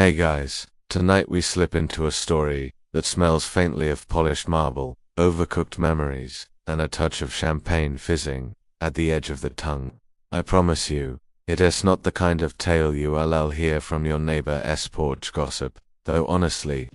Hey guys, tonight we slip into a story that smells faintly of polished marble, overcooked memories, and a touch of champagne fizzing at the edge of the tongue. I promise you, it is not the kind of tale you'll hear from your neighbor's porch gossip, though honestly,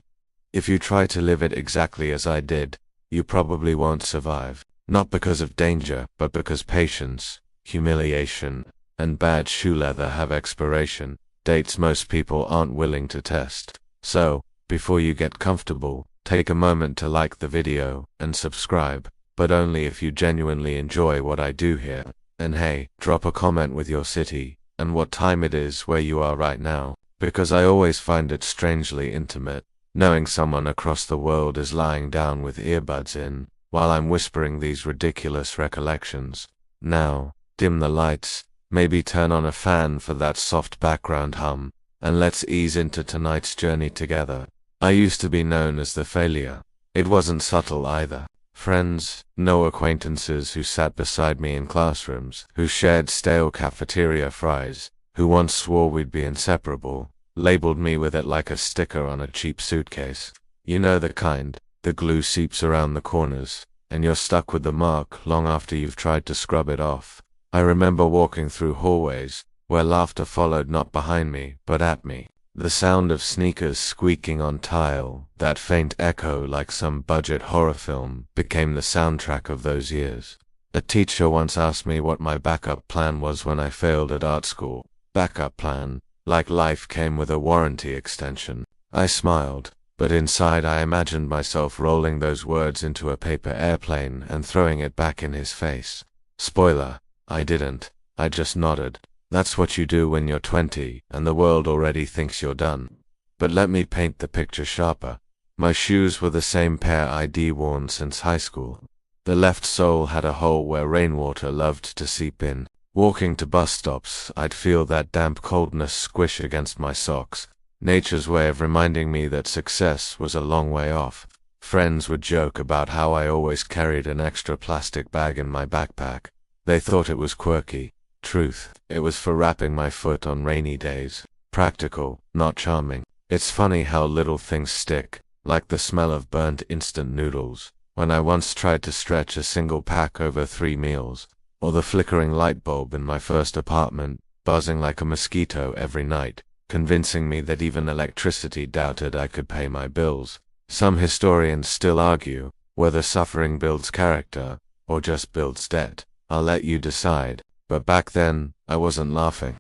if you try to live it exactly as I did, you probably won't survive. Not because of danger, but because patience, humiliation, and bad shoe leather have expiration dates most people aren't willing to test. So, before you get comfortable, take a moment to like the video and subscribe, but only if you genuinely enjoy what I do here. And hey, drop a comment with your city and what time it is where you are right now, because I always find it strangely intimate, knowing someone across the world is lying down with earbuds in, while I'm whispering these ridiculous recollections. Now, dim the lights, maybe turn on a fan for that soft background hum, and let's ease into tonight's journey together. I used to be known as the failure. It wasn't subtle either. Friends, no acquaintances who sat beside me in classrooms, who shared stale cafeteria fries, who once swore we'd be inseparable, labeled me with it like a sticker on a cheap suitcase. You know the kind. The glue seeps around the corners, and you're stuck with the mark long after you've tried to scrub it off. I remember walking through hallways, where laughter followed not behind me, but at me. The sound of sneakers squeaking on tile, that faint echo like some budget horror film, became the soundtrack of those years. A teacher once asked me what my backup plan was when I failed at art school. Backup plan, like life came with a warranty extension. I smiled, but inside I imagined myself rolling those words into a paper airplane and throwing it back in his face. Spoiler, I didn't. I just nodded. That's what you do when you're 20 and the world already thinks you're done. But let me paint the picture sharper. My shoes were the same pair I'd worn since high school. The left sole had a hole where rainwater loved to seep in. Walking to bus stops, I'd feel that damp coldness squish against my socks. Nature's way of reminding me that success was a long way off. Friends would joke about how I always carried an extra plastic bag in my backpack. They thought it was quirky. Truth, it was for wrapping my foot on rainy days. Practical, not charming. It's funny how little things stick, like the smell of burnt instant noodles, when I once tried to stretch a single pack over 3 meals, or the flickering light bulb in my first apartment, buzzing like a mosquito every night, convincing me that even electricity doubted I could pay my bills. Some historians still argue whether suffering builds character, or just builds debt. I'll let you decide. But back then, I wasn't laughing.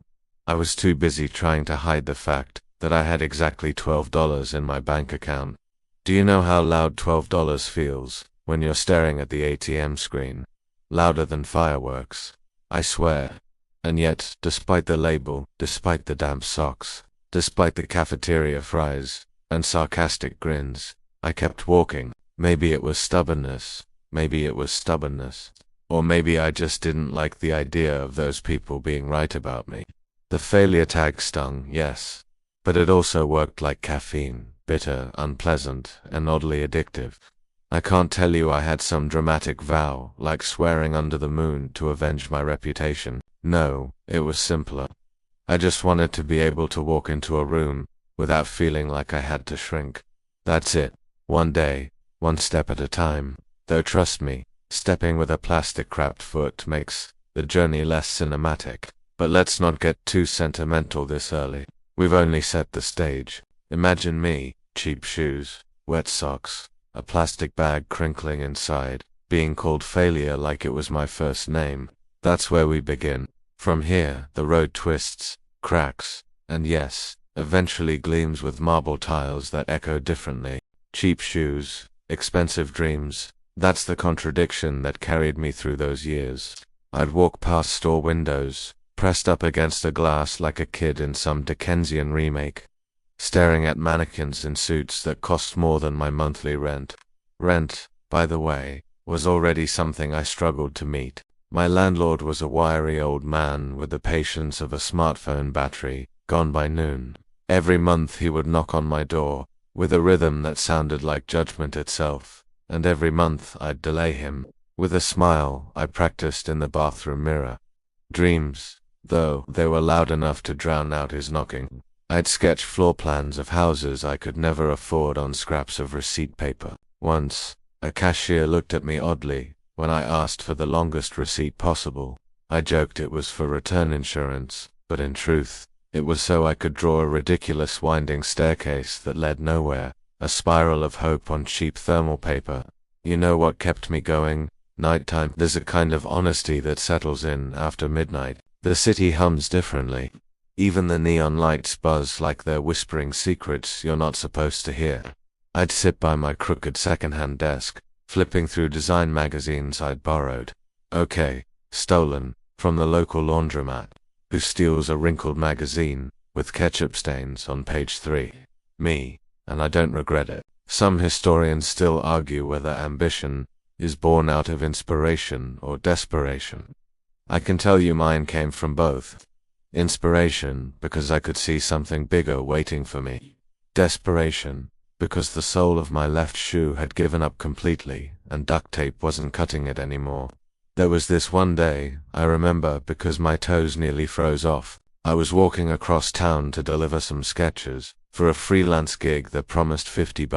I was too busy trying to hide the fact that I had exactly $12 in my bank account. Do you know how loud $12 feels when you're staring at the ATM screen? Louder than fireworks, I swear. And yet, despite the label, despite the damp socks, despite the cafeteria fries and sarcastic grins, I kept walking. Maybe it was stubbornness. Maybe it was stubbornness. Or maybe I just didn't like the idea of those people being right about me. The failure tag stung, yes, but it also worked like caffeine, bitter, unpleasant, and oddly addictive. I can't tell you I had some dramatic vow, like swearing under the moon to avenge my reputation. No, it was simpler. I just wanted to be able to walk into a room without feeling like I had to shrink. That's it. One day, one step at a time. Though trust me, stepping with a plastic-wrapped foot makes the journey less cinematic. But let's not get too sentimental this early. We've only set the stage. Imagine me, cheap shoes, wet socks, a plastic bag crinkling inside, being called failure like it was my first name. That's where we begin. From here, the road twists, cracks, and yes, eventually gleams with marble tiles that echo differently. Cheap shoes, expensive dreams. That's the contradiction that carried me through those years. I'd walk past store windows, pressed up against a glass like a kid in some Dickensian remake, staring at mannequins in suits that cost more than my monthly rent. Rent, by the way, was already something I struggled to meet. My landlord was a wiry old man with the patience of a smartphone battery, gone by noon. Every month he would knock on my door, with a rhythm that sounded like judgment itself. And every month I'd delay him, with a smile I practiced in the bathroom mirror. Dreams, though, they were loud enough to drown out his knocking. I'd sketch floor plans of houses I could never afford on scraps of receipt paper. Once, a cashier looked at me oddly when I asked for the longest receipt possible. I joked it was for return insurance, but in truth, it was so I could draw a ridiculous winding staircase that led nowhere, a spiral of hope on cheap thermal paper. You know what kept me going? Nighttime. There's a kind of honesty that settles in after midnight. The city hums differently. Even the neon lights buzz like they're whispering secrets you're not supposed to hear. I'd sit by my crooked second-hand desk, flipping through design magazines I'd borrowed. Okay, stolen, from the local laundromat. Who steals a wrinkled magazine, with ketchup stains on page 3? Me, and I don't regret it. Some historians still argue whether ambition is born out of inspiration or desperation. I can tell you mine came from both. Inspiration, because I could see something bigger waiting for me. Desperation, because the sole of my left shoe had given up completely, and duct tape wasn't cutting it anymore. There was this one day, I remember because my toes nearly froze off. I was walking across town to deliver some sketches for a freelance gig that promised $50.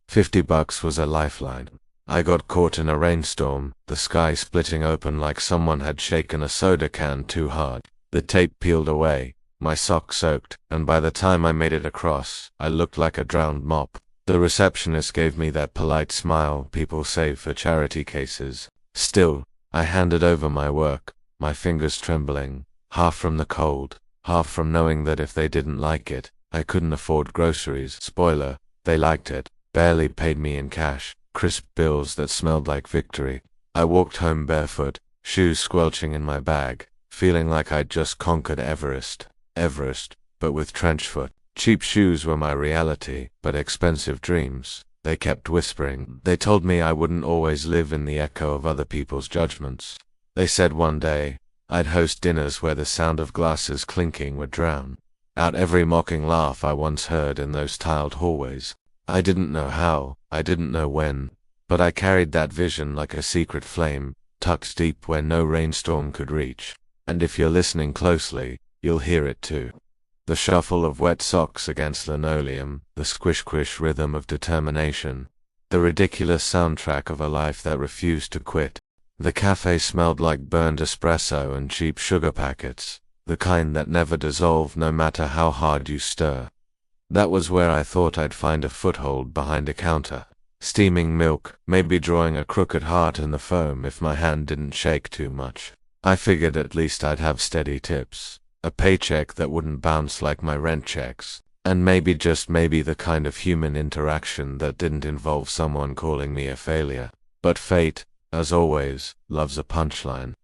$50 was a lifeline. I got caught in a rainstorm, the sky splitting open like someone had shaken a soda can too hard. The tape peeled away, my sock soaked, and by the time I made it across, I looked like a drowned mop. The receptionist gave me that polite smile people save for charity cases. Still, I handed over my work, my fingers trembling, half from the cold, half from knowing that if they didn't like it, I couldn't afford groceries. Spoiler, they liked it, barely paid me in cash, crisp bills that smelled like victory. I walked home barefoot, shoes squelching in my bag, feeling like I'd just conquered Everest, but with trench foot. Cheap shoes were my reality, but expensive dreams. They kept whispering. They told me I wouldn't always live in the echo of other people's judgments. They said one day, I'd host dinners where the sound of glasses clinking would drown out every mocking laugh I once heard in those tiled hallways. I didn't know how, I didn't know when, but I carried that vision like a secret flame, tucked deep where no rainstorm could reach. And if you're listening closely, you'll hear it too. The shuffle of wet socks against linoleum, the squish-squish rhythm of determination, the ridiculous soundtrack of a life that refused to quit. The cafe smelled like burned espresso and cheap sugar packets, the kind that never dissolve no matter how hard you stir. That was where I thought I'd find a foothold behind a counter. Steaming milk, maybe drawing a crooked heart in the foam if my hand didn't shake too much. I figured at least I'd have steady tips. A paycheck that wouldn't bounce like my rent checks, and maybe just maybe the kind of human interaction that didn't involve someone calling me a failure. But fate, as always, loves a punchline.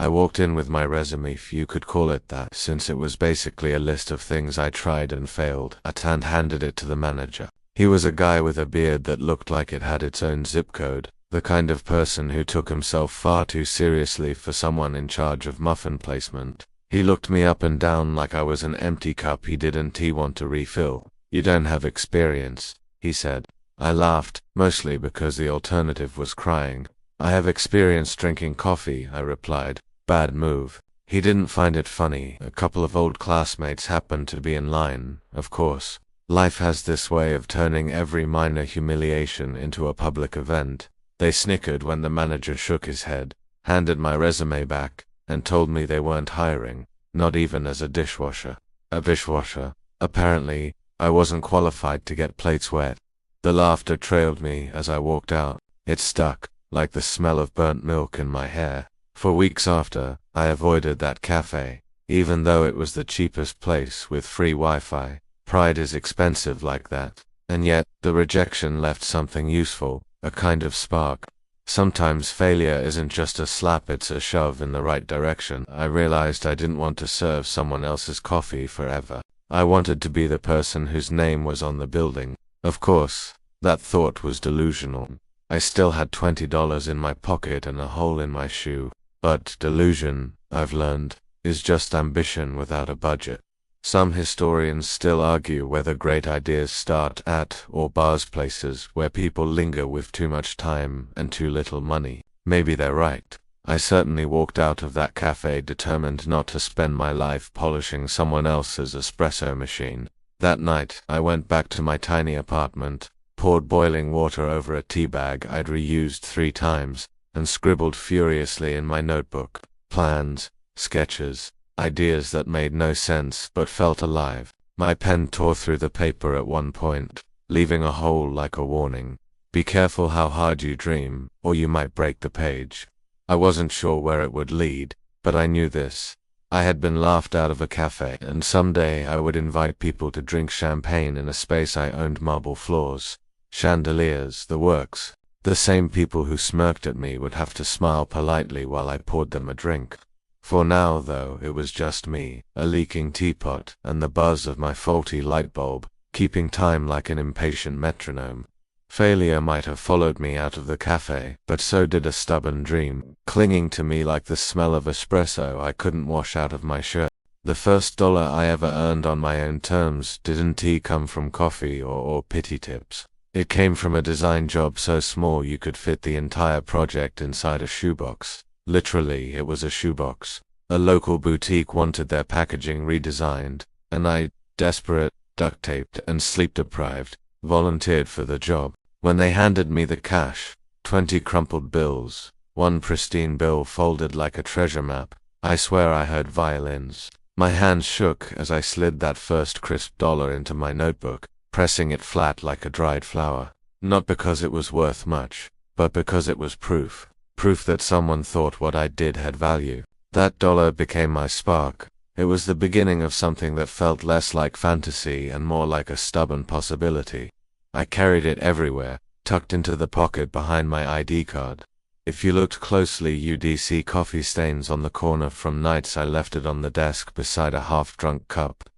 I walked in with my resume, if you could call it that, since it was basically a list of things I tried and failed at, and handed it to the manager. He was a guy with a beard that looked like it had its own zip code, the kind of person who took himself far too seriously for someone in charge of muffin placement. He looked me up and down like I was an empty cup he didn't want to refill. You don't have experience, he said. I laughed, mostly because the alternative was crying. I have experience drinking coffee, I replied. Bad move. He didn't find it funny. A couple of old classmates happened to be in line, of course. Life has this way of turning every minor humiliation into a public event. They snickered when the manager shook his head, handed my resume back, and told me they weren't hiring, not even as a dishwasher. A dishwasher. Apparently, I wasn't qualified to get plates wet. The laughter trailed me as I walked out. It stuck, like the smell of burnt milk in my hair. For weeks after, I avoided that cafe, even though it was the cheapest place with free Wi-Fi. Pride is expensive like that. And yet, the rejection left something useful, a kind of spark. Sometimes failure isn't just a slap, it's a shove in the right direction. I realized I didn't want to serve someone else's coffee forever. I wanted to be the person whose name was on the building. Of course, that thought was delusional. I still had $20 in my pocket and a hole in my shoe. But delusion, I've learned, is just ambition without a budget. Some historians still argue whether great ideas start at or bars places where people linger with too much time and too little money. Maybe they're right. I certainly walked out of that cafe determined not to spend my life polishing someone else's espresso machine. That night, I went back to my tiny apartment, poured boiling water over a tea bag I'd reused 3 times, and scribbled furiously in my notebook. Plans, sketches, ideas that made no sense but felt alive. My pen tore through the paper at one point, leaving a hole like a warning. Be careful how hard you dream, or you might break the page. I wasn't sure where it would lead, but I knew this. I had been laughed out of a cafe, and someday I would invite people to drink champagne in a space I owned: marble floors, chandeliers, the works. The same people who smirked at me would have to smile politely while I poured them a drink. For now, though, it was just me, a leaking teapot, and the buzz of my faulty light bulb, keeping time like an impatient metronome. Failure might have followed me out of the cafe, but so did a stubborn dream, clinging to me like the smell of espresso I couldn't wash out of my shirt. The first dollar I ever earned on my own terms didn't come from coffee or pity tips. It came from a design job so small you could fit the entire project inside a shoebox. Literally, it was a shoebox. A local boutique wanted their packaging redesigned, and I, desperate, duct-taped, and sleep-deprived, volunteered for the job. When they handed me the cash, 20 crumpled bills, one pristine bill folded like a treasure map, I swear I heard violins. My hands shook as I slid that first crisp dollar into my notebook, pressing it flat like a dried flower. Not because it was worth much, but because it was proof. Proof that someone thought what I did had value. That dollar became my spark. It was the beginning of something that felt less like fantasy and more like a stubborn possibility. I carried it everywhere, tucked into the pocket behind my ID card. If you looked closely, you'd see coffee stains on the corner from nights I left it on the desk beside a half-drunk cup.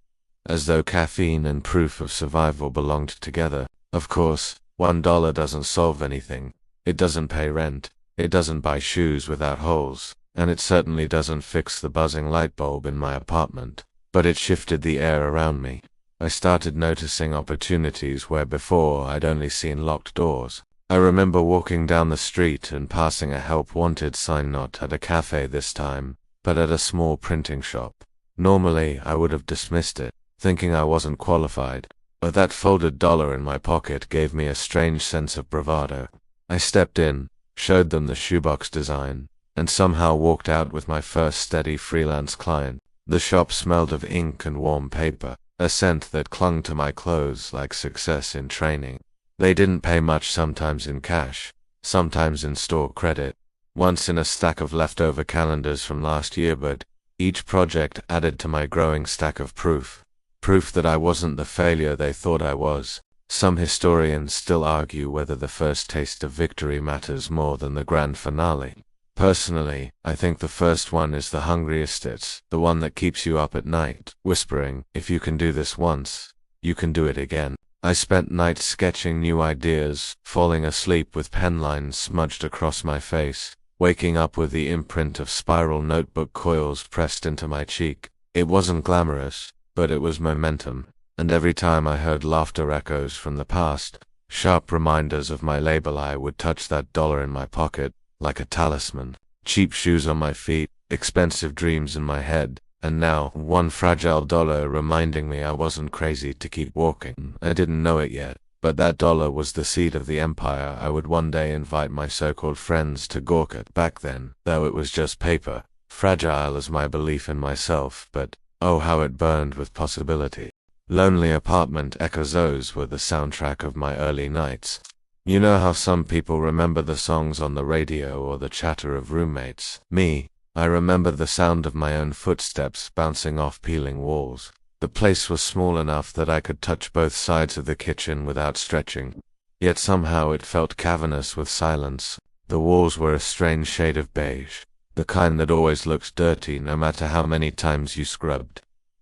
As though caffeine and proof of survival belonged together. Of course, $1 doesn't solve anything. It doesn't pay rent. It doesn't buy shoes without holes. And it certainly doesn't fix the buzzing light bulb in my apartment. But it shifted the air around me. I started noticing opportunities where before I'd only seen locked doors. I remember walking down the street and passing a help wanted sign, not at a cafe this time, but at a small printing shop. Normally, I would have dismissed it, thinking I wasn't qualified, but that folded dollar in my pocket gave me a strange sense of bravado. I stepped in, showed them the shoebox design, and somehow walked out with my first steady freelance client. The shop smelled of ink and warm paper, a scent that clung to my clothes like success in training. They didn't pay much, sometimes in cash, sometimes in store credit, once in a stack of leftover calendars from last year, but each project added to my growing stack of proof. Proof that I wasn't the failure they thought I was. Some historians still argue whether the first taste of victory matters more than the grand finale. Personally, I think the first one is the hungriest. It's the one that keeps you up at night, whispering, if you can do this once, you can do it again. I spent nights sketching new ideas, falling asleep with pen lines smudged across my face, waking up with the imprint of spiral notebook coils pressed into my cheek. It wasn't glamorous, but it was momentum, and every time I heard laughter echoes from the past, sharp reminders of my label, I would touch that dollar in my pocket, like a talisman. Cheap shoes on my feet, expensive dreams in my head, and now one fragile dollar reminding me I wasn't crazy to keep walking. I didn't know it yet, but that dollar was the seed of the empire I would one day invite my so-called friends to gawk at. Back then, though, it was just paper, fragile as my belief in myself, but oh, how it burned with possibility. Lonely apartment echoes were the soundtrack of my early nights. You know how some people remember the songs on the radio or the chatter of roommates? Me, I remember the sound of my own footsteps bouncing off peeling walls. The place was small enough that I could touch both sides of the kitchen without stretching. Yet somehow it felt cavernous with silence. The walls were a strange shade of beige, the kind that always looks dirty no matter how many times you scrubbed.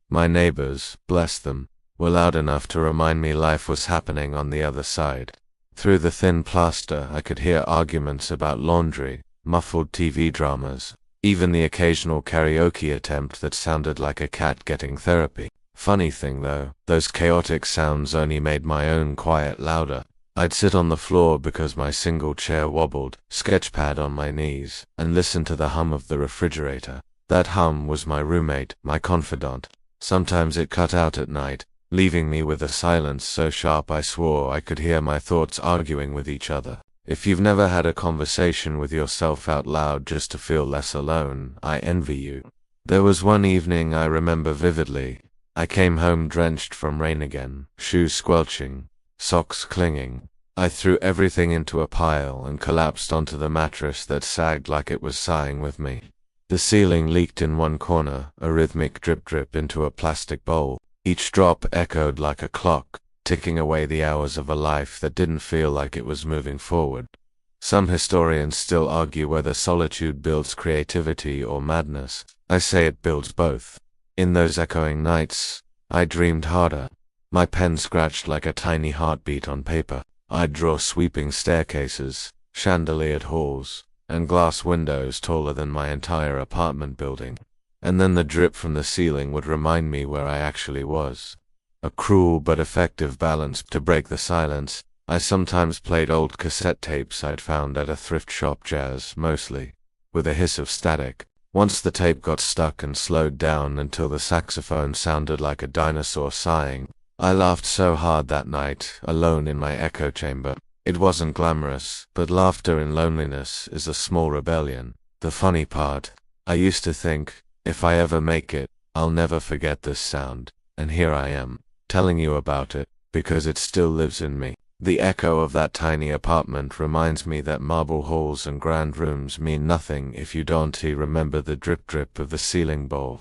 My neighbors, bless them, were loud enough to remind me life was happening on the other side. Through the thin plaster I could hear arguments about laundry, muffled TV dramas, even the occasional karaoke attempt that sounded like a cat getting therapy. Funny thing though, those chaotic sounds only made my own quiet louder. I'd sit on the floor because my single chair wobbled, sketchpad on my knees, and listen to the hum of the refrigerator. That hum was my roommate, my confidant. Sometimes it cut out at night, leaving me with a silence so sharp I swore I could hear my thoughts arguing with each other. If you've never had a conversation with yourself out loud just to feel less alone, I envy you. There was one evening I remember vividly. I came home drenched from rain again, shoes squelching, socks clinging. I threw everything into a pile and collapsed onto the mattress that sagged like it was sighing with me. The ceiling leaked in one corner, a rhythmic drip into a plastic bowl. Each drop echoed like a clock, ticking away the hours of a life that didn't feel like it was moving forward. Some historians still argue whether solitude builds creativity or madness. I say it builds both. In those echoing nights, I dreamed harder. My pen scratched like a tiny heartbeat on paper. I'd draw sweeping staircases, chandeliered halls, and glass windows taller than my entire apartment building. And then the drip from the ceiling would remind me where I actually was. A cruel but effective balance to break the silence. I sometimes played old cassette tapes I'd found at a thrift shop, jazz mostly, with a hiss of static. Once the tape got stuck and slowed down until the saxophone sounded like a dinosaur sighing. I laughed so hard that night, alone in my echo chamber. It wasn't glamorous, but laughter in loneliness is a small rebellion. The funny part, I used to think, if I ever make it, I'll never forget this sound. And here I am, telling you about it, because it still lives in me. The echo of that tiny apartment reminds me that marble halls and grand rooms mean nothing if you don't remember the drip of the ceiling bowl.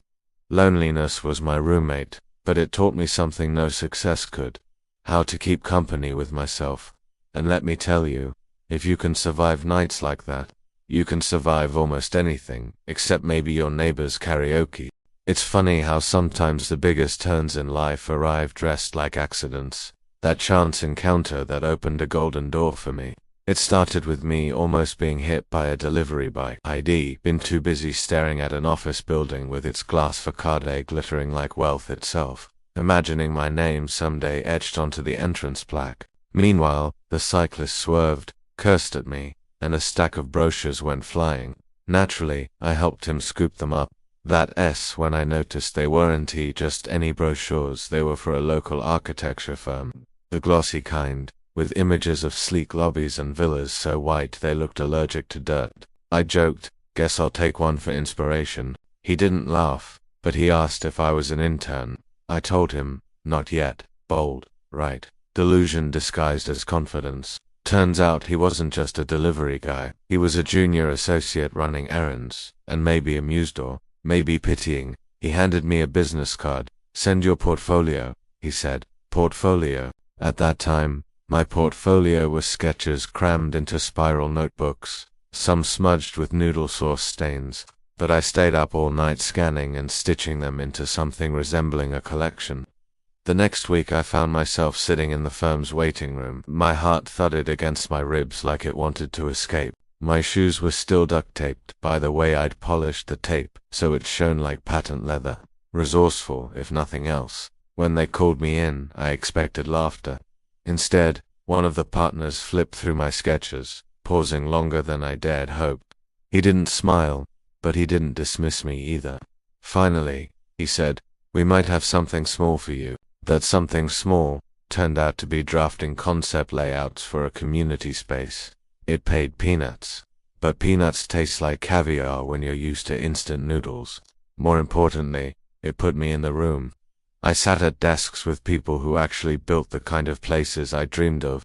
Loneliness was my roommate, but it taught me something no success could. How to keep company with myself. And let me tell you, if you can survive nights like that, you can survive almost anything, except maybe your neighbor's karaoke. It's funny how sometimes the biggest turns in life arrive dressed like accidents. That chance encounter that opened a golden door for me. It started with me almost being hit by a delivery bike. I'd been too busy staring at an office building with its glass facade glittering like wealth itself, imagining my name someday etched onto the entrance plaque. Meanwhile, the cyclist swerved, cursed at me, and a stack of brochures went flying. Naturally, I helped him scoop them up. When I noticed they weren't just any brochures, they were for a local architecture firm. The glossy kind, with images of sleek lobbies and villas so white they looked allergic to dirt. I joked, guess I'll take one for inspiration. He didn't laugh, but he asked if I was an intern. I told him, not yet. Bold, right? Delusion disguised as confidence. Turns out he wasn't just a delivery guy. He was a junior associate running errands, and maybe amused or maybe pitying. He handed me a business card. Send your portfolio, he said. Portfolio. At that time, my portfolio was sketches crammed into spiral notebooks, some smudged with noodle sauce stains, but I stayed up all night scanning and stitching them into something resembling a collection. The next week I found myself sitting in the firm's waiting room. My heart thudded against my ribs like it wanted to escape. My shoes were still duct-taped by the way I'd polished the tape, so it shone like patent leather. Resourceful, if nothing else. When they called me in, I expected laughter. Instead, one of the partners flipped through my sketches, pausing longer than I dared hope. He didn't smile, but he didn't dismiss me either. Finally, he said, "We might have something small for you." That something small turned out to be drafting concept layouts for a community space. It paid peanuts, but peanuts taste like caviar when you're used to instant noodles. More importantly, it put me in the room. I sat at desks with people who actually built the kind of places I dreamed of.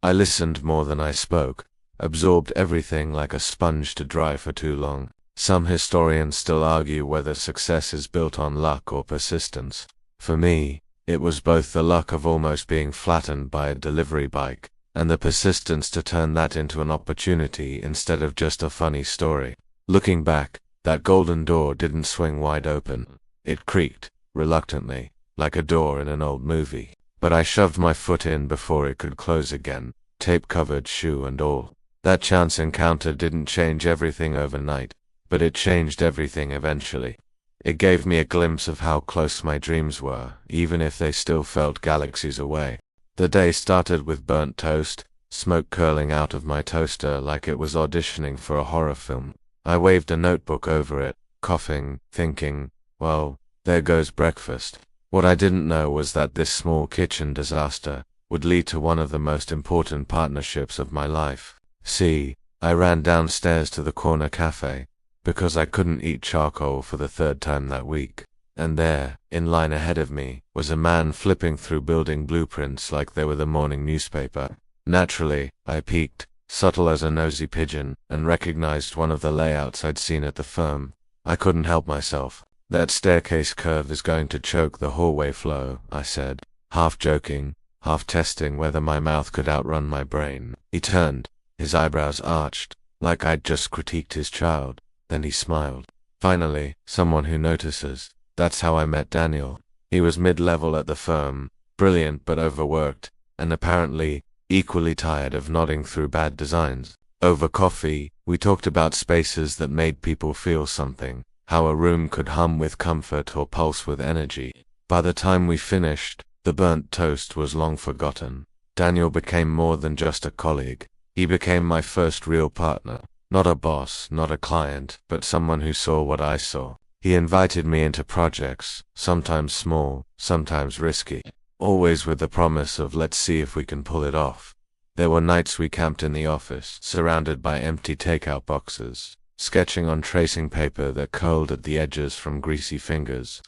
I listened more than I spoke, absorbed everything like a sponge to dry for too long. Some historians still argue whether success is built on luck or persistence. For me, it was both the luck of almost being flattened by a delivery bike, and the persistence to turn that into an opportunity instead of just a funny story. Looking back, that golden door didn't swing wide open. It creaked, reluctantly, like a door in an old movie. But I shoved my foot in before it could close again, tape-covered shoe and all. That chance encounter didn't change everything overnight, but it changed everything eventually. It gave me a glimpse of how close my dreams were, even if they still felt galaxies away. The day started with burnt toast, smoke curling out of my toaster like it was auditioning for a horror film. I waved a notebook over it, coughing, thinking, well, there goes breakfast. What I didn't know was that this small kitchen disaster would lead to one of the most important partnerships of my life. See, I ran downstairs to the corner cafe, because I couldn't eat charcoal for the third time that week. And there, in line ahead of me, was a man flipping through building blueprints like they were the morning newspaper. Naturally, I peeked, subtle as a nosy pigeon, and recognized one of the layouts I'd seen at the firm. I couldn't help myself. That staircase curve is going to choke the hallway flow, I said, half joking, half testing whether my mouth could outrun my brain. He turned, his eyebrows arched, like I'd just critiqued his child. Then he smiled. Finally, someone who notices. That's how I met Daniel. He was mid-level at the firm, brilliant but overworked, and apparently equally tired of nodding through bad designs. Over coffee, we talked about spaces that made people feel something, how a room could hum with comfort or pulse with energy. By the time we finished, the burnt toast was long forgotten. Daniel became more than just a colleague. He became my first real partner. Not a boss, not a client, but someone who saw what I saw. He invited me into projects, sometimes small, sometimes risky, always with the promise of let's see if we can pull it off. There were nights we camped in the office, surrounded by empty takeout boxes, sketching on tracing paper that curled at the edges from greasy fingers.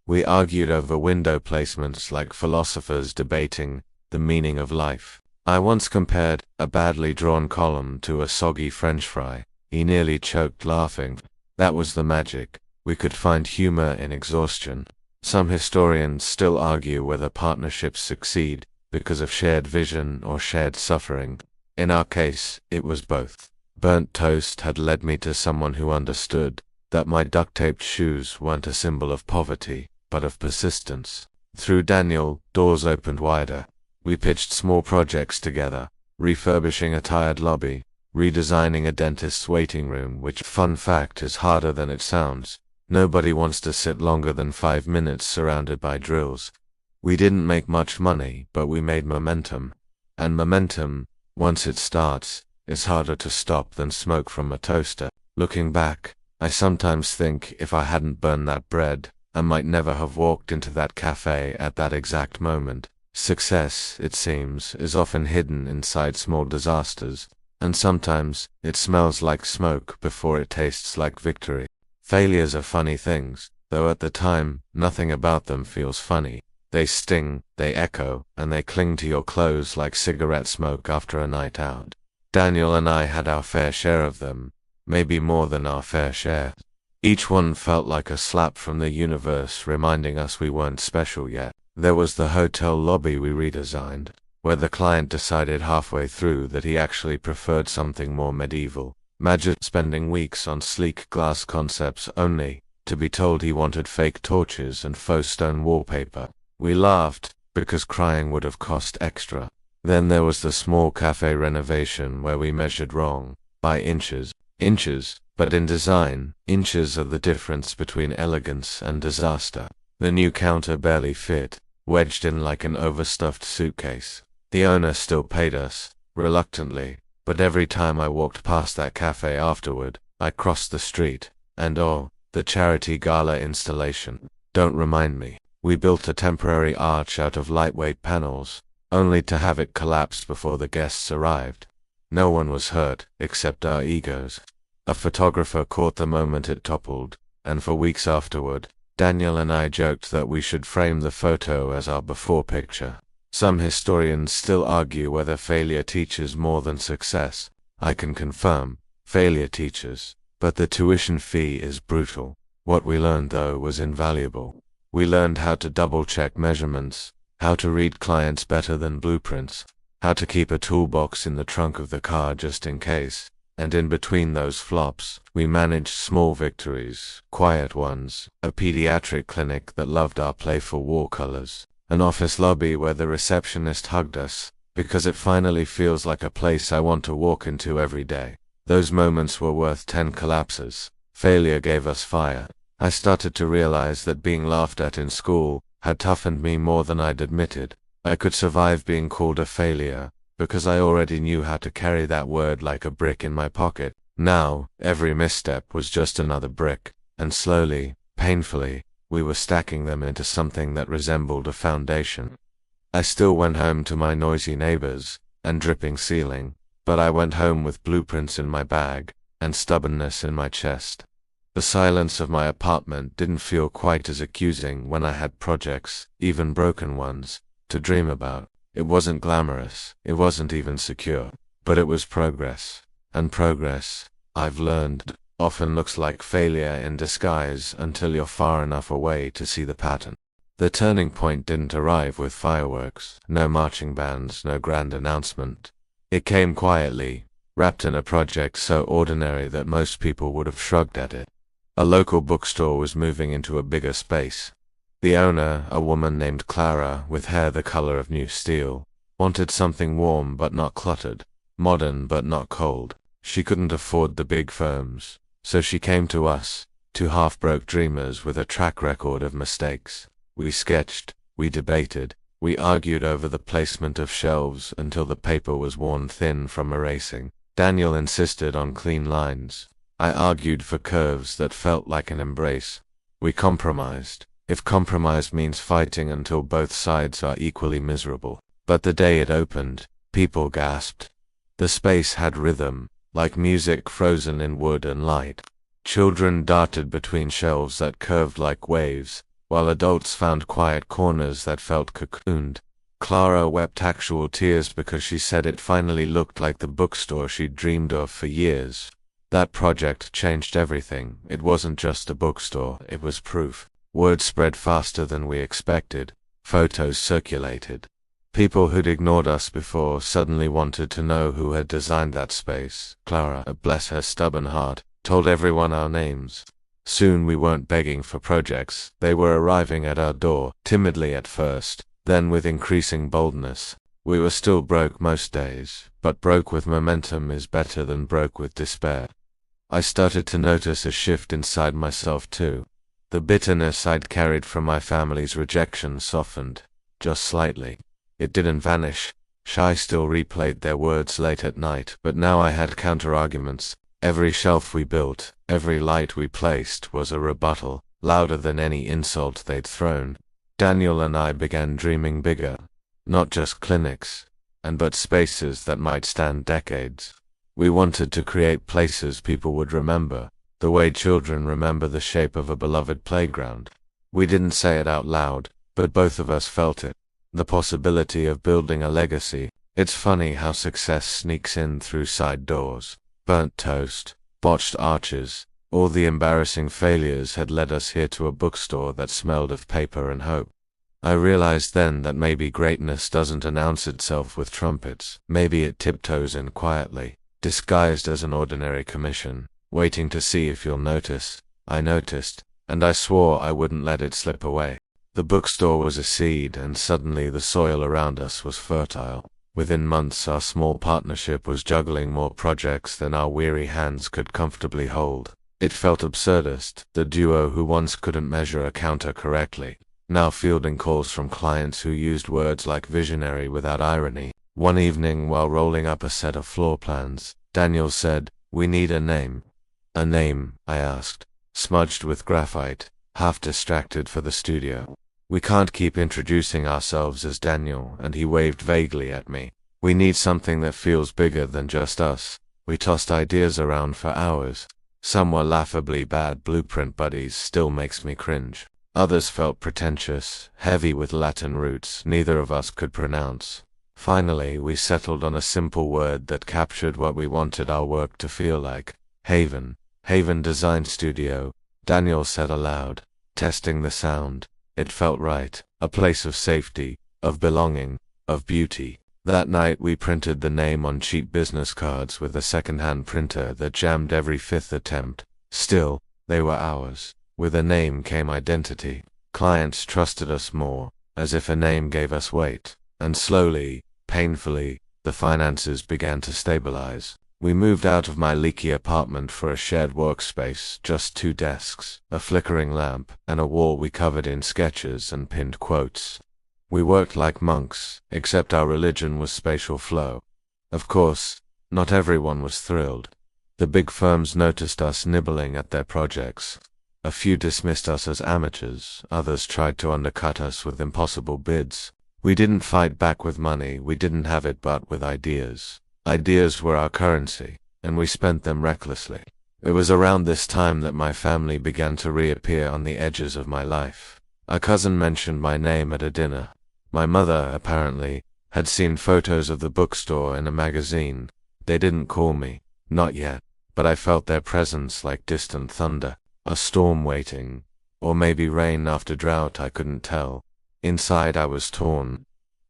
We argued over window placements like philosophers debating the meaning of life. I once compared a badly drawn column to a soggy French fry. He nearly choked laughing. That was the magic. We could find humor in exhaustion. Some historians still argue whether partnerships succeed because of shared vision or shared suffering. In our case, it was both. Burnt toast had led me to someone who understood that my duct-taped shoes weren't a symbol of poverty, but of persistence. Through Daniel, doors opened wider. We pitched small projects together, refurbishing a tired lobby, redesigning a dentist's waiting room, which, fun fact, is harder than it sounds. Nobody wants to sit longer than 5 minutes surrounded by drills. We didn't make much money, but we made momentum. And momentum, once it starts, is harder to stop than smoke from a toaster. Looking back, I sometimes think if I hadn't burned that bread, I might never have walked into that cafe at that exact moment. Success, it seems, is often hidden inside small disasters, and sometimes it smells like smoke before it tastes like victory. Failures are funny things, though at the time, nothing about them feels funny. They sting, they echo, and they cling to your clothes like cigarette smoke after a night out. Daniel and I had our fair share of them, maybe more than our fair share. Each one felt like a slap from the universe reminding us we weren't special yet. There was the hotel lobby we redesigned, where the client decided halfway through that he actually preferred something more medieval. Imagine spending weeks on sleek glass concepts only to be told he wanted fake torches and faux stone wallpaper. We laughed, because crying would have cost extra. Then there was the small cafe renovation where we measured wrong, by inches. Inches, but in design, inches are the difference between elegance and disaster. The new counter barely fit, wedged in like an overstuffed suitcase. The owner still paid us, reluctantly, but every time I walked past that cafe afterward, I crossed the street, and oh, the charity gala installation. Don't remind me. We built a temporary arch out of lightweight panels, only to have it collapse before the guests arrived. No one was hurt, except our egos. A photographer caught the moment it toppled, and for weeks afterward, Daniel and I joked that we should frame the photo as our before picture. Some historians still argue whether failure teaches more than success. I can confirm, failure teaches, but the tuition fee is brutal. What we learned, though, was invaluable. We learned how to double-check measurements, how to read clients better than blueprints, how to keep a toolbox in the trunk of the car just in case, and in between those flops, we managed small victories, quiet ones, a pediatric clinic that loved our playful wall colors, an office lobby where the receptionist hugged us, because it finally feels like a place I want to walk into every day. Those moments were worth 10 collapses. Failure gave us fire. I started to realize that being laughed at in school had toughened me more than I'd admitted. I could survive being called a failure, because I already knew how to carry that word like a brick in my pocket. Now, every misstep was just another brick, and slowly, painfully, we were stacking them into something that resembled a foundation. I still went home to my noisy neighbors and dripping ceiling, but I went home with blueprints in my bag and stubbornness in my chest. The silence of my apartment didn't feel quite as accusing when I had projects, even broken ones, to dream about. It wasn't glamorous, it wasn't even secure, but it was progress. And progress, I've learned, often looks like failure in disguise until you're far enough away to see the pattern. The turning point didn't arrive with fireworks, no marching bands, no grand announcement. It came quietly, wrapped in a project so ordinary that most people would have shrugged at it. A local bookstore was moving into a bigger space. The owner, a woman named Clara with hair the color of new steel, wanted something warm but not cluttered, modern but not cold. She couldn't afford the big firms, so she came to us, two half-broke dreamers with a track record of mistakes. We sketched, we debated, we argued over the placement of shelves until the paper was worn thin from erasing. Daniel insisted on clean lines. I argued for curves that felt like an embrace. We compromised, if compromise means fighting until both sides are equally miserable. But the day it opened, people gasped. The space had rhythm, like music frozen in wood and light. Children darted between shelves that curved like waves, while adults found quiet corners that felt cocooned. Clara wept actual tears because she said it finally looked like the bookstore she'd dreamed of for years. That project changed everything. It wasn't just a bookstore, it was proof. Word spread faster than we expected. Photos circulated. People who'd ignored us before suddenly wanted to know who had designed that space. Clara, bless her stubborn heart, told everyone our names. Soon we weren't begging for projects, they were arriving at our door, timidly at first, then with increasing boldness. We were still broke most days, but broke with momentum is better than broke with despair. I started to notice a shift inside myself too. The bitterness I'd carried from my family's rejection softened, just slightly. It didn't vanish. Shy still replayed their words late at night, but now I had counter-arguments. Every shelf we built, every light we placed was a rebuttal, louder than any insult they'd thrown. Daniel and I began dreaming bigger. Not just clinics, but spaces that might stand decades. We wanted to create places people would remember, the way children remember the shape of a beloved playground. We didn't say it out loud, but both of us felt it. The possibility of building a legacy. It's funny how success sneaks in through side doors. Burnt toast, botched arches, all the embarrassing failures had led us here to a bookstore that smelled of paper and hope. I realized then that maybe greatness doesn't announce itself with trumpets. Maybe it tiptoes in quietly, disguised as an ordinary commission, waiting to see if you'll notice. I noticed, and I swore I wouldn't let it slip away. The bookstore was a seed, and suddenly the soil around us was fertile. Within months our small partnership was juggling more projects than our weary hands could comfortably hold. It felt absurdist, the duo who once couldn't measure a counter correctly, now fielding calls from clients who used words like visionary without irony. One evening, while rolling up a set of floor plans, Daniel said, "We need a name." "A name?" I asked, smudged with graphite, half distracted for the studio. "We can't keep introducing ourselves as Daniel," and he waved vaguely at me. "We need something that feels bigger than just us." We tossed ideas around for hours. Some were laughably bad. Blueprint Buddies still makes me cringe. Others felt pretentious, heavy with Latin roots neither of us could pronounce. Finally, we settled on a simple word that captured what we wanted our work to feel like. Haven. Haven Design Studio, Daniel said aloud, testing the sound. It felt right. A place of safety, of belonging, of beauty. That night we printed the name on cheap business cards with a second-hand printer that jammed every fifth attempt. Still, they were ours. With a name came identity. Clients trusted us more, as if a name gave us weight. And slowly, painfully, the finances began to stabilize. We moved out of my leaky apartment for a shared workspace, just 2 desks, a flickering lamp, and a wall we covered in sketches and pinned quotes. We worked like monks, except our religion was spatial flow. Of course, not everyone was thrilled. The big firms noticed us nibbling at their projects. A few dismissed us as amateurs, others tried to undercut us with impossible bids. We didn't fight back with money, we didn't have it, but with ideas. Ideas were our currency, and we spent them recklessly. It was around this time that my family began to reappear on the edges of my life. A cousin mentioned my name at a dinner. My mother, apparently, had seen photos of the bookstore in a magazine. They didn't call me, not yet, but I felt their presence like distant thunder, a storm waiting, or maybe rain after drought, I couldn't tell. Inside I was torn.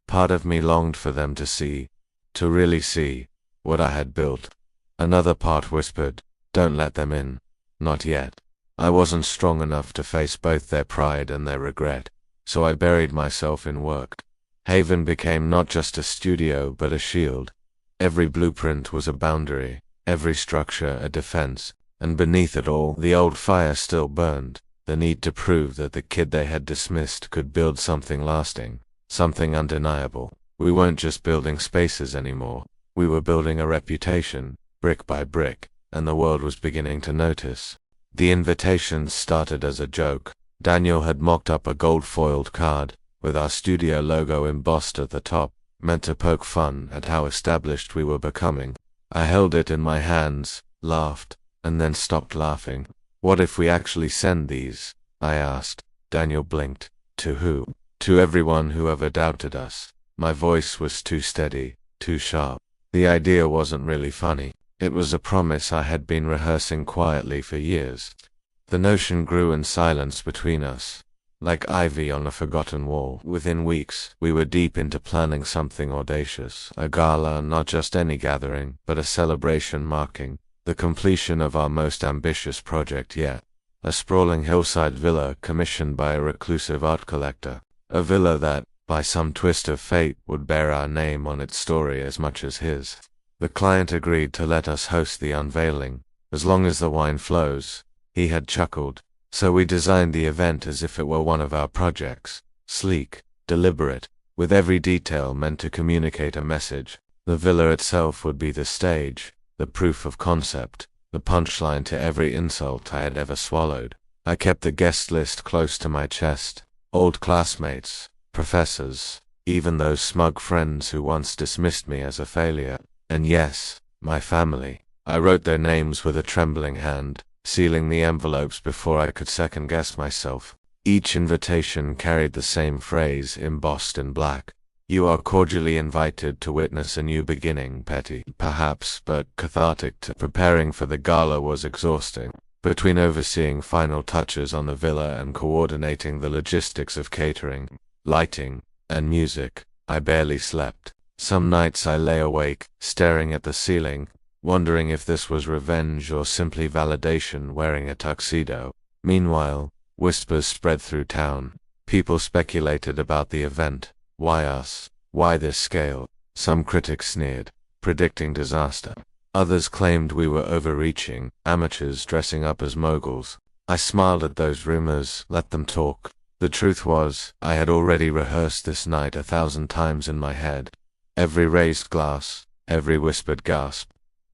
Part of me longed for them to see, to really see, what I had built. Another part whispered, don't let them in. Not yet. I wasn't strong enough to face both their pride and their regret, so I buried myself in work. Haven became not just a studio but a shield. Every blueprint was a boundary, every structure a defense, and beneath it all, the old fire still burned, the need to prove that the kid they had dismissed could build something lasting, something undeniable. We weren't just building spaces anymore, we were building a reputation, brick by brick, and the world was beginning to notice. The invitations started as a joke. Daniel had mocked up a gold-foiled card, with our studio logo embossed at the top, meant to poke fun at how established we were becoming. I held it in my hands, laughed, and then stopped laughing. What if we actually send these? I asked. Daniel blinked. To who? To everyone who ever doubted us. My voice was too steady, too sharp. The idea wasn't really funny. It was a promise I had been rehearsing quietly for years. The notion grew in silence between us, like ivy on a forgotten wall. Within weeks, we were deep into planning something audacious, a gala, not just any gathering, but a celebration marking the completion of our most ambitious project yet. A sprawling hillside villa commissioned by a reclusive art collector, a villa that, by some twist of fate, would bear our name on its story as much as his. The client agreed to let us host the unveiling, as long as the wine flows. He had chuckled. So we designed the event as if it were one of our projects, sleek, deliberate, with every detail meant to communicate a message. The villa itself would be the stage, the proof of concept, the punchline to every insult I had ever swallowed. I kept the guest list close to my chest. Old classmates, professors, even those smug friends who once dismissed me as a failure. And yes, my family. I wrote their names with a trembling hand, sealing the envelopes before I could second-guess myself. Each invitation carried the same phrase embossed in black. You are cordially invited to witness a new beginning, petty, perhaps, but cathartic. Preparing for the gala was exhausting. Between overseeing final touches on the villa and coordinating the logistics of catering, lighting, and music, I barely slept. Some nights I lay awake, staring at the ceiling, wondering if this was revenge or simply validation wearing a tuxedo. Meanwhile, whispers spread through town. People speculated about the event. Why us? Why this scale? Some critics sneered, predicting disaster. Others claimed we were overreaching, amateurs dressing up as moguls. I smiled at those rumors, let them talk. The truth was, I had already rehearsed this night 1,000 times in my head. Every raised glass, every whispered gasp,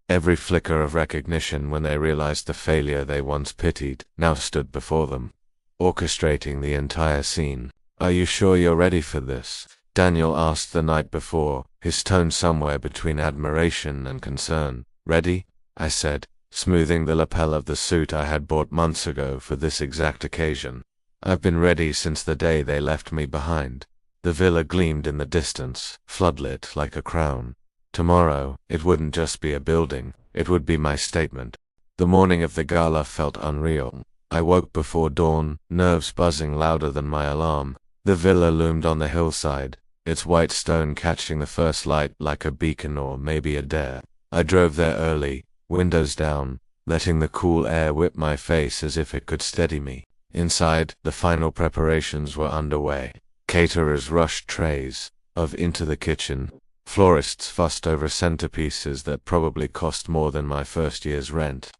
every flicker of recognition when they realized the failure they once pitied now stood before them, orchestrating the entire scene. Are you sure you're ready for this? Daniel asked the night before, his tone somewhere between admiration and concern. Ready? I said, smoothing the lapel of the suit I had bought months ago for this exact occasion. I've been ready since the day they left me behind. The villa gleamed in the distance, floodlit like a crown. Tomorrow, it wouldn't just be a building, it would be my statement. The morning of the gala felt unreal. I woke before dawn, nerves buzzing louder than my alarm. The villa loomed on the hillside, its white stone catching the first light like a beacon or maybe a dare. I drove there early, windows down, letting the cool air whip my face as if it could steady me. Inside, the final preparations were underway. Caterers rushed trays of into the kitchen. Florists fussed over centerpieces that probably cost more than my first year's rent.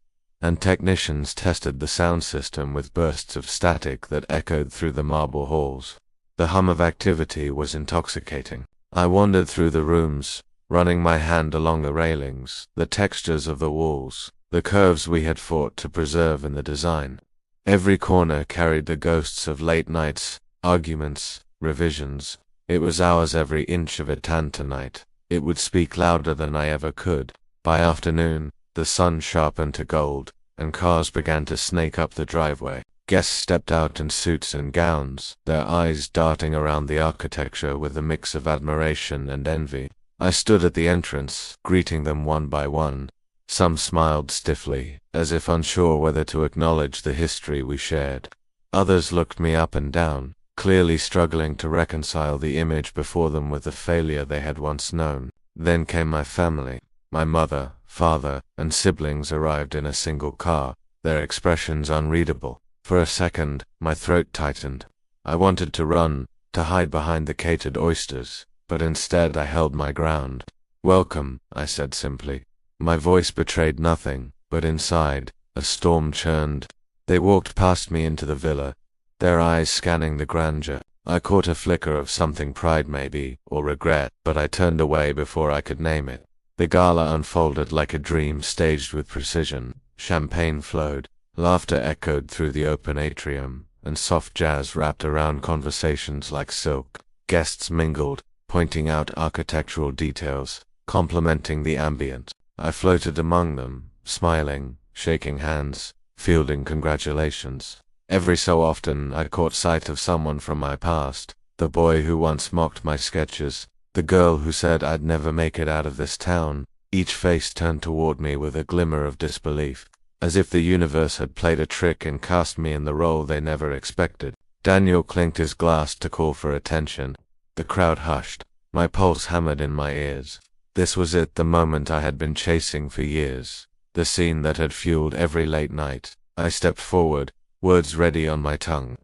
And technicians tested the sound system with bursts of static that echoed through the marble halls. The hum of activity was intoxicating. I wandered through the rooms, running my hand along the railings, the textures of the walls, the curves we had fought to preserve in the design. Every corner carried the ghosts of late nights, arguments, revisions. It was ours every inch of it, and tonight it would speak louder than I ever could. By afternoon, the sun sharpened to gold, and cars began to snake up the driveway. Guests stepped out in suits and gowns, their eyes darting around the architecture with a mix of admiration and envy. I stood at the entrance, greeting them one by one. Some smiled stiffly, as if unsure whether to acknowledge the history we shared. Others looked me up and down, clearly struggling to reconcile the image before them with the failure they had once known. Then came my family. My mother, father, and siblings arrived in a single car, their expressions unreadable. For a second, my throat tightened. I wanted to run, to hide behind the catered oysters, but instead I held my ground. "Welcome," I said simply. My voice betrayed nothing, but inside, a storm churned. They walked past me into the villa, their eyes scanning the grandeur. I caught a flicker of something, pride maybe, or regret, but I turned away before I could name it. The gala unfolded like a dream staged with precision. Champagne flowed, laughter echoed through the open atrium, and soft jazz wrapped around conversations like silk. Guests mingled, pointing out architectural details, complimenting the ambient. I floated among them, smiling, shaking hands, fielding congratulations. Every so often I caught sight of someone from my past, the boy who once mocked my sketches, the girl who said I'd never make it out of this town. Each face turned toward me with a glimmer of disbelief, as if the universe had played a trick and cast me in the role they never expected. Daniel clinked his glass to call for attention. The crowd hushed. My pulse hammered in my ears. This was it, the moment I had been chasing for years, the scene that had fueled every late night. I stepped forward, words ready on my tongue.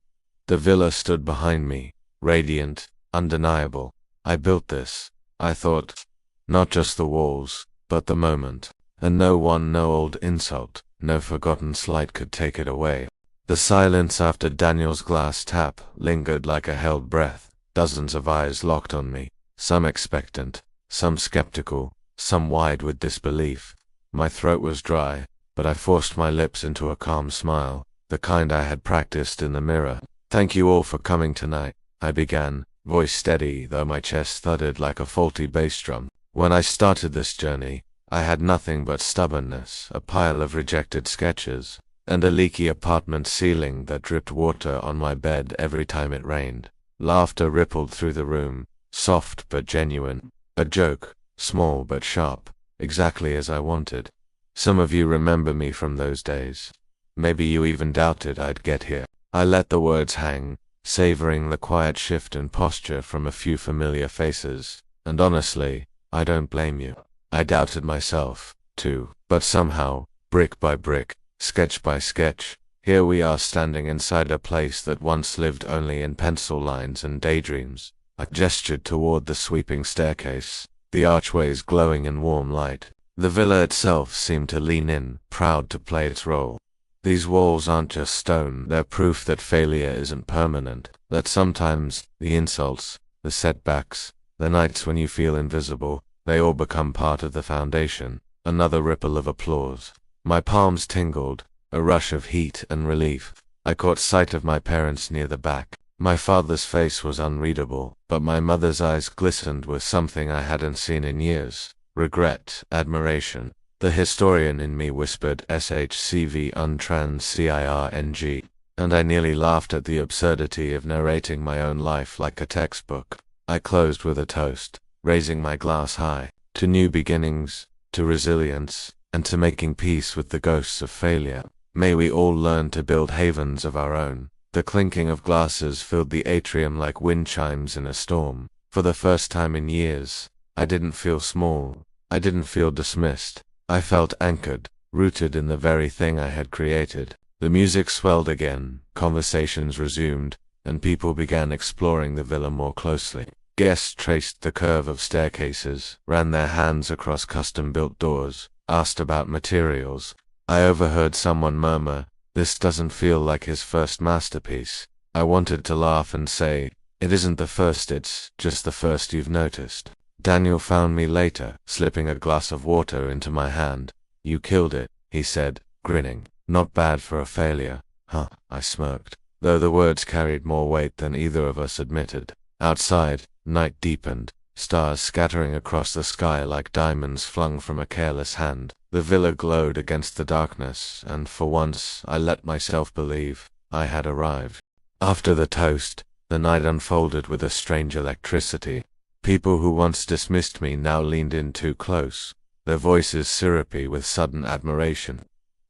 The villa stood behind me, radiant, undeniable. I built this, I thought. Not just the walls, but the moment. And no one, no old insult, no forgotten slight could take it away. The silence after Daniel's glass tap lingered like a held breath. Dozens of eyes locked on me, some expectant, some skeptical, some wide with disbelief. My throat was dry, but I forced my lips into a calm smile, the kind I had practiced in the mirror. "Thank you all for coming tonight," I began, voice steady though my chest thudded like a faulty bass drum. "When I started this journey, I had nothing but stubbornness, a pile of rejected sketches, and a leaky apartment ceiling that dripped water on my bed every time it rained." Laughter rippled through the room, soft but genuine. A joke, small but sharp, exactly as I wanted. Some of you remember me from those days. Maybe you even doubted I'd get here. I let the words hang, savoring the quiet shift in posture from a few familiar faces. And honestly, I don't blame you. I doubted myself, too. But somehow, brick by brick, sketch by sketch, here we are standing inside a place that once lived only in pencil lines and daydreams. I gestured toward the sweeping staircase, the archways glowing in warm light. The villa itself seemed to lean in, proud to play its role. These walls aren't just stone, they're proof that failure isn't permanent, that sometimes the insults, the setbacks, the nights when you feel invisible, they all become part of the foundation. Another ripple of applause. My palms tingled, a rush of heat and relief. I caught sight of my parents near the back. My father's face was unreadable, but my mother's eyes glistened with something I hadn't seen in years. Regret, admiration. The historian in me whispered SHCV untrans CIRNG, and I nearly laughed at the absurdity of narrating my own life like a textbook. I closed with a toast, raising my glass high, to new beginnings, to resilience, and to making peace with the ghosts of failure. May we all learn to build havens of our own. The clinking of glasses filled the atrium like wind chimes in a storm. For the first time in years, I didn't feel small. I didn't feel dismissed. I felt anchored, rooted in the very thing I had created. The music swelled again, conversations resumed, and people began exploring the villa more closely. Guests traced the curve of staircases, ran their hands across custom-built doors, asked about materials. I overheard someone murmur, "This doesn't feel like his first masterpiece." I wanted to laugh and say, It isn't the first, it's just the first you've noticed. Daniel found me later, slipping a glass of water into my hand. You killed it, he said, grinning. Not bad for a failure. Huh, I smirked, though the words carried more weight than either of us admitted. Outside, night deepened, stars scattering across the sky like diamonds flung from a careless hand. The villa glowed against the darkness, and for once I let myself believe I had arrived. After the toast, the night unfolded with a strange electricity. People who once dismissed me now leaned in too close, their voices syrupy with sudden admiration.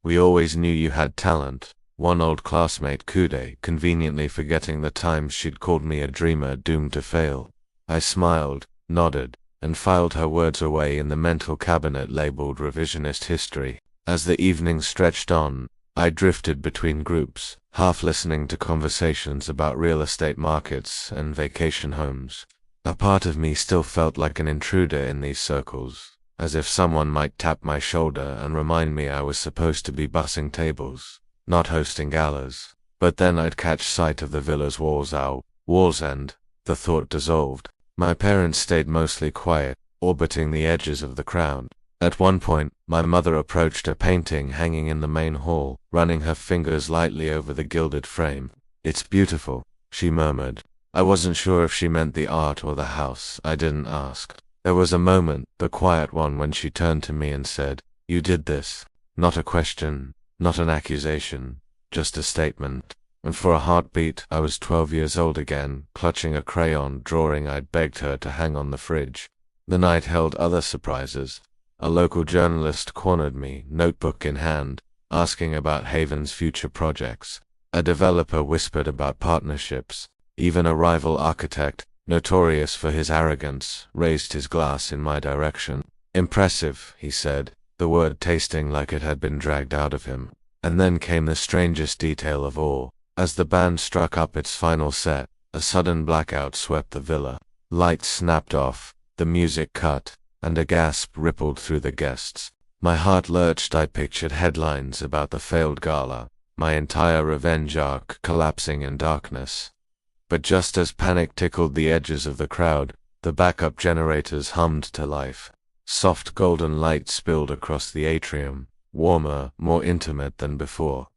We always knew you had talent, one old classmate Kude conveniently forgetting the times she'd called me a dreamer doomed to fail. I smiled, nodded, and filed her words away in the mental cabinet labeled revisionist history. As the evening stretched on, I drifted between groups, half listening to conversations about real estate markets and vacation homes. A part of me still felt like an intruder in these circles, as if someone might tap my shoulder and remind me I was supposed to be bussing tables, not hosting galas. But then I'd catch sight of the villa's walls and the thought dissolved. My parents stayed mostly quiet, orbiting the edges of the crowd. At one point, my mother approached a painting hanging in the main hall, running her fingers lightly over the gilded frame. "It's beautiful," she murmured. I wasn't sure if she meant the art or the house. I didn't ask. There was a moment, the quiet one, when she turned to me and said, "You did this." Not a question, not an accusation, just a statement. And for a heartbeat, I was 12 years old again, clutching a crayon drawing I'd begged her to hang on the fridge. The night held other surprises. A local journalist cornered me, notebook in hand, asking about Haven's future projects. A developer whispered about partnerships. Even a rival architect, notorious for his arrogance, raised his glass in my direction. "Impressive," he said, the word tasting like it had been dragged out of him. And then came the strangest detail of all. As the band struck up its final set, a sudden blackout swept the villa. Lights snapped off, the music cut, and a gasp rippled through the guests. My heart lurched. I pictured headlines about the failed gala, my entire revenge arc collapsing in darkness. But just as panic tickled the edges of the crowd, the backup generators hummed to life. Soft golden light spilled across the atrium, warmer, more intimate than before.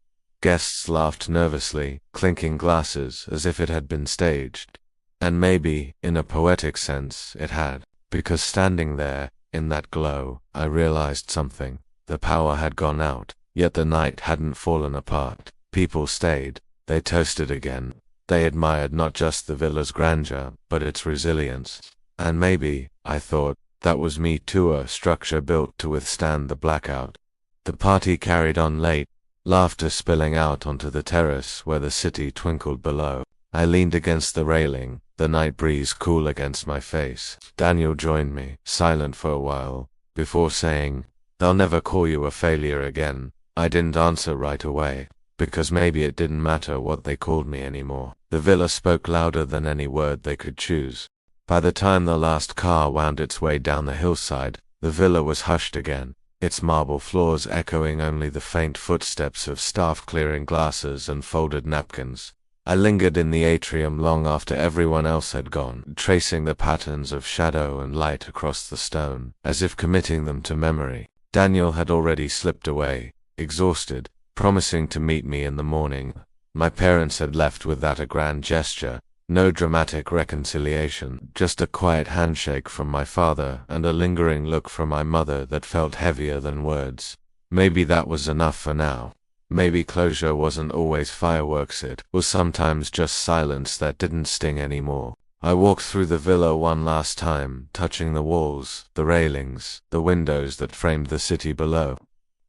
Guests laughed nervously, clinking glasses as if it had been staged. And maybe, in a poetic sense, it had. Because standing there, in that glow, I realized something. The power had gone out, yet the night hadn't fallen apart. People stayed. They toasted again. They admired not just the villa's grandeur, but its resilience. And maybe, I thought, that was me too, a structure built to withstand the blackout. The party carried on late, laughter spilling out onto the terrace where the city twinkled below. I leaned against the railing, the night breeze cool against my face. Daniel joined me, silent for a while, before saying, "They'll never call you a failure again." I didn't answer right away, because maybe it didn't matter what they called me anymore. The villa spoke louder than any word they could choose. By the time the last car wound its way down the hillside, the villa was hushed again, its marble floors echoing only the faint footsteps of staff clearing glasses and folded napkins. I lingered in the atrium long after everyone else had gone, tracing the patterns of shadow and light across the stone, as if committing them to memory. Daniel had already slipped away, exhausted, promising to meet me in the morning. My parents had left without a grand gesture, no dramatic reconciliation, just a quiet handshake from my father and a lingering look from my mother that felt heavier than words. Maybe that was enough for now. Maybe closure wasn't always fireworks, it was sometimes just silence that didn't sting anymore. I walked through the villa one last time, touching the walls, the railings, the windows that framed the city below.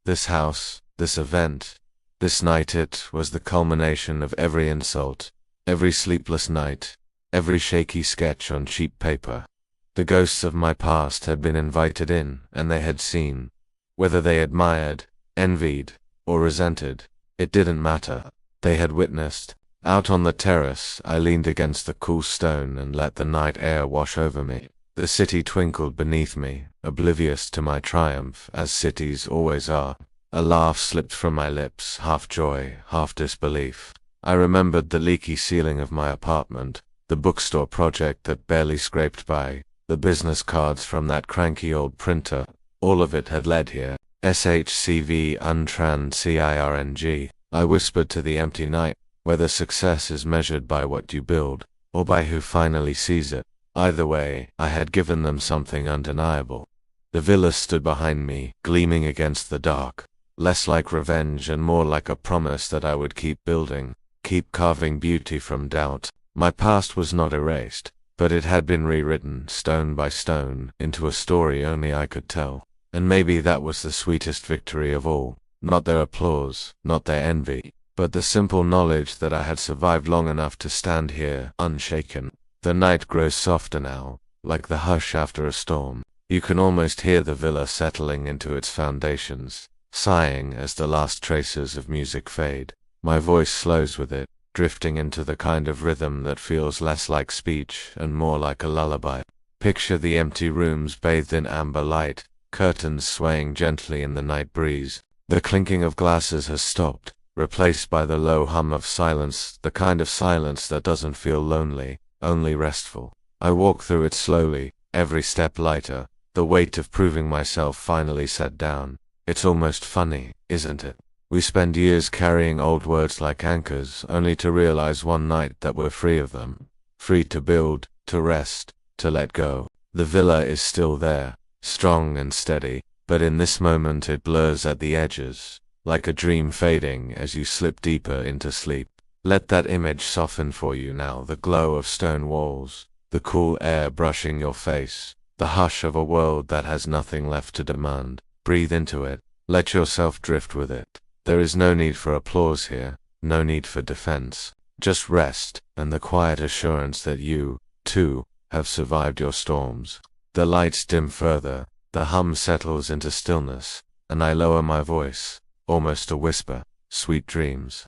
This house, this event, this night, it was the culmination of every insult, every sleepless night, every shaky sketch on cheap paper. The ghosts of my past had been invited in, and they had seen. Whether they admired, envied, or resented, it didn't matter. They had witnessed. Out on the terrace, I leaned against the cool stone and let the night air wash over me. The city twinkled beneath me, oblivious to my triumph, as cities always are. A laugh slipped from my lips, half joy, half disbelief. I remembered the leaky ceiling of my apartment, the bookstore project that barely scraped by, the business cards from that cranky old printer, all of it had led here. SHCV untranscirng. I whispered to the empty night, whether success is measured by what you build, or by who finally sees it. Either way, I had given them something undeniable. The villa stood behind me, gleaming against the dark, less like revenge and more like a promise that I would keep building, keep carving beauty from doubt. My past was not erased, but it had been rewritten, stone by stone, into a story only I could tell. And maybe that was the sweetest victory of all. Not their applause, not their envy, but the simple knowledge that I had survived long enough to stand here, unshaken. The night grows softer now, like the hush after a storm. You can almost hear the villa settling into its foundations, sighing as the last traces of music fade. My voice slows with it, drifting into the kind of rhythm that feels less like speech and more like a lullaby. Picture the empty rooms bathed in amber light, curtains swaying gently in the night breeze. The clinking of glasses has stopped, replaced by the low hum of silence, the kind of silence that doesn't feel lonely, only restful. I walk through it slowly, every step lighter, the weight of proving myself finally set down. It's almost funny, isn't it? We spend years carrying old words like anchors, only to realize one night that we're free of them. Free to build, to rest, to let go. The villa is still there, strong and steady, but in this moment it blurs at the edges, like a dream fading as you slip deeper into sleep. Let that image soften for you now, the glow of stone walls, the cool air brushing your face, the hush of a world that has nothing left to demand. Breathe into it, let yourself drift with it. There is no need for applause here, no need for defense, just rest and the quiet assurance that you, too, have survived your storms. The lights dim further, the hum settles into stillness, and I lower my voice, almost a whisper. Sweet dreams.